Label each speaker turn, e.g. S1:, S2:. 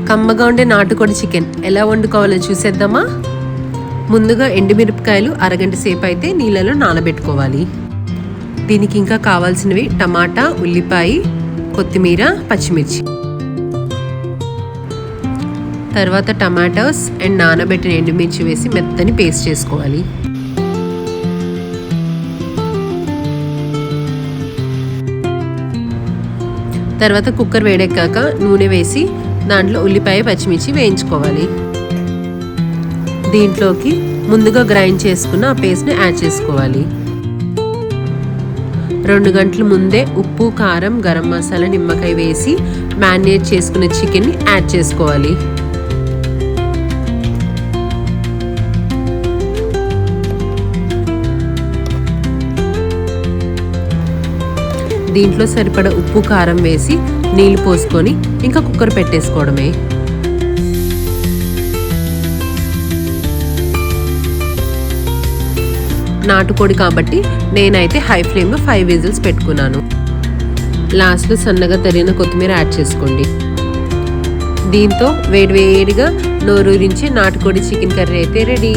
S1: కమ్మగా ఉండే నాటుకోడి చికెన్ ఎలా వండుకోవాలో చూసేద్దామా. ముందుగా ఎండుమిరపకాయలు అరగంట సేపు అయితే నీళ్ళలో నానబెట్టుకోవాలి. దీనికి ఇంకా కావాల్సినవి టమాటా, ఉల్లిపాయ, కొత్తిమీర, పచ్చిమిర్చి. తర్వాత టమాటోస్ అండ్ నానబెట్టిన ఎండుమిర్చి వేసి మెత్తని పేస్ట్ చేసుకోవాలి. తర్వాత కుక్కర్ వేడెక్కాక నూనె వేసి దాంట్లో ఉల్లిపాయ, పచ్చిమిర్చి వేయించుకోవాలి. దీంట్లోకి ముందుగా గ్రైండ్ చేసుకున్న ఆ పేస్ట్ని యాడ్ చేసుకోవాలి. 2 గంటల ముందే ఉప్పు, కారం, గరం మసాలా, నిమ్మకాయ వేసి మ్యారినేట్ చేసుకున్న చికెన్ని యాడ్ చేసుకోవాలి. దీంట్లో సరిపడా ఉప్పు, కారం వేసి నీళ్ళు పోసుకొని ఇంకా కుక్కర్ పెట్టేసుకోవడమే. నాటుకోడి కాబట్టి నేనైతే హై ఫ్లేమ్లో 5 విజిల్స్ పెట్టుకున్నాను. లాస్ట్లో సన్నగా తరిగిన కొత్తిమీర యాడ్ చేసుకోండి. దీంతో వేడివేడిగా నోరూరించే నాటుకోడి చికెన్ కర్రీ అయితే రెడీ.